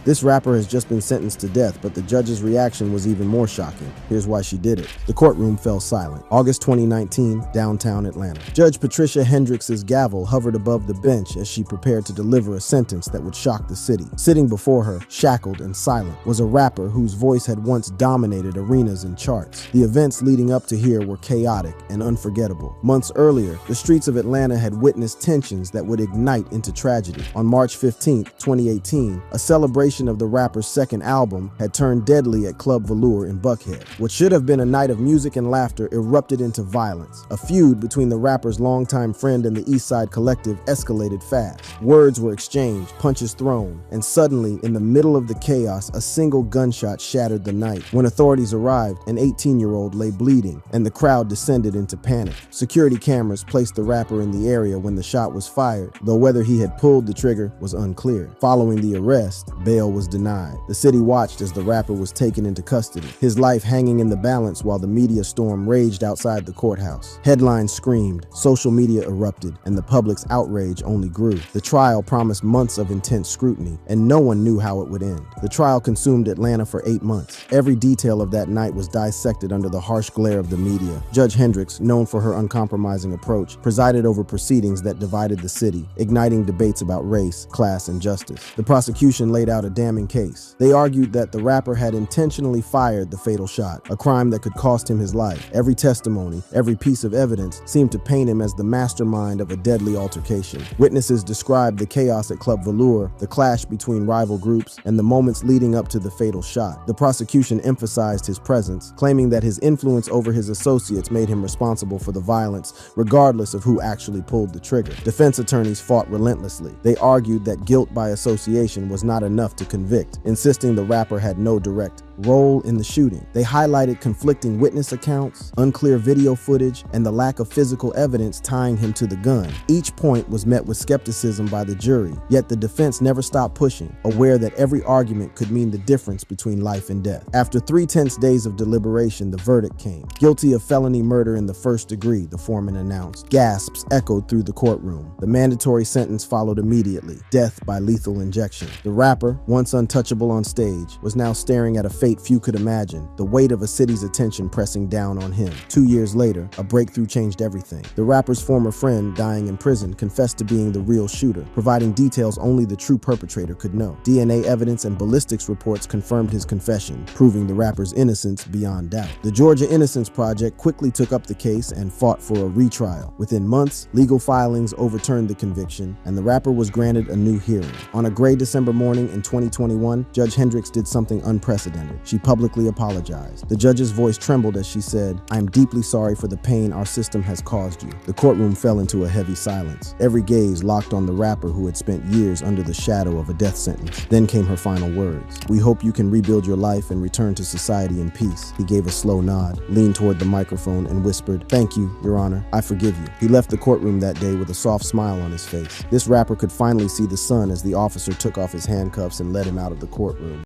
This rapper has just been sentenced to death, but the judge's reaction was even more shocking. Here's why she did it. The courtroom fell silent. August 2019, downtown Atlanta. Judge Patricia Hendricks's gavel hovered above the bench as she prepared to deliver a sentence that would shock the city. Sitting before her, shackled and silent, was a rapper whose voice had once dominated arenas and charts. The events leading up to here were chaotic and unforgettable. Months earlier, the streets of Atlanta had witnessed tensions that would ignite into tragedy. On March 15, 2018, a celebration of the rapper's second album had turned deadly at Club Velour in Buckhead. What should have been a night of music and laughter erupted into violence. A feud between the rapper's longtime friend and the East Side Collective escalated fast. Words were exchanged, punches thrown, and suddenly, in the middle of the chaos, a single gunshot shattered the night. When authorities arrived, an 18-year-old lay bleeding, and the crowd descended into panic. Security cameras placed the rapper in the area when the shot was fired, though whether he had pulled the trigger was unclear. Following the arrest, bail was denied. The city watched as the rapper was taken into custody, his life hanging in the balance while the media storm raged outside the courthouse. Headlines screamed, social media erupted, and the public's outrage only grew. The trial promised months of intense scrutiny, and no one knew how it would end. The trial consumed Atlanta for 8 months. Every detail of that night was dissected under the harsh glare of the media. Judge Hendricks, known for her uncompromising approach, presided over proceedings that divided the city, igniting debates about race, class, and justice. The prosecution laid out a damning case. They argued that the rapper had intentionally fired the fatal shot, a crime that could cost him his life. Every testimony, every piece of evidence seemed to paint him as the mastermind of a deadly altercation. Witnesses described the chaos at Club Velour, the clash between rival groups, and the moments leading up to the fatal shot. The prosecution emphasized his presence, claiming that his influence over his associates made him responsible for the violence, regardless of who actually pulled the trigger. Defense attorneys fought relentlessly. They argued that guilt by association was not enough to convict, insisting the rapper had no direct role in the shooting. They highlighted conflicting witness accounts, unclear video footage, and the lack of physical evidence tying him to the gun. Each point was met with skepticism by the jury, yet the defense never stopped pushing, aware that every argument could mean the difference between life and death. After 3 tense days of deliberation, the verdict came. Guilty of felony murder in the first degree, the foreman announced. Gasps echoed through the courtroom. The mandatory sentence followed immediately: death by lethal injection. The rapper, once untouchable on stage, was now staring at a fate few could imagine, the weight of a city's attention pressing down on him. 2 years later, a breakthrough changed everything. The rapper's former friend, dying in prison, confessed to being the real shooter, providing details only the true perpetrator could know. DNA evidence and ballistics reports confirmed his confession, proving the rapper's innocence beyond doubt. The Georgia Innocence Project quickly took up the case and fought for a retrial. Within months, legal filings overturned the conviction, and the rapper was granted a new hearing. On a gray December morning in 2021, Judge Hendricks did something unprecedented. She publicly apologized. The judge's voice trembled as she said, "I am deeply sorry for the pain our system has caused you." The courtroom fell into a heavy silence. Every gaze locked on the rapper who had spent years under the shadow of a death sentence. Then came her final words. "We hope you can rebuild your life and return to society in peace." He gave a slow nod, leaned toward the microphone, and whispered, "Thank you, Your Honor. I forgive you." He left the courtroom that day with a soft smile on his face. This rapper could finally see the sun as the officer took off his handcuffs and led him out of the courtroom.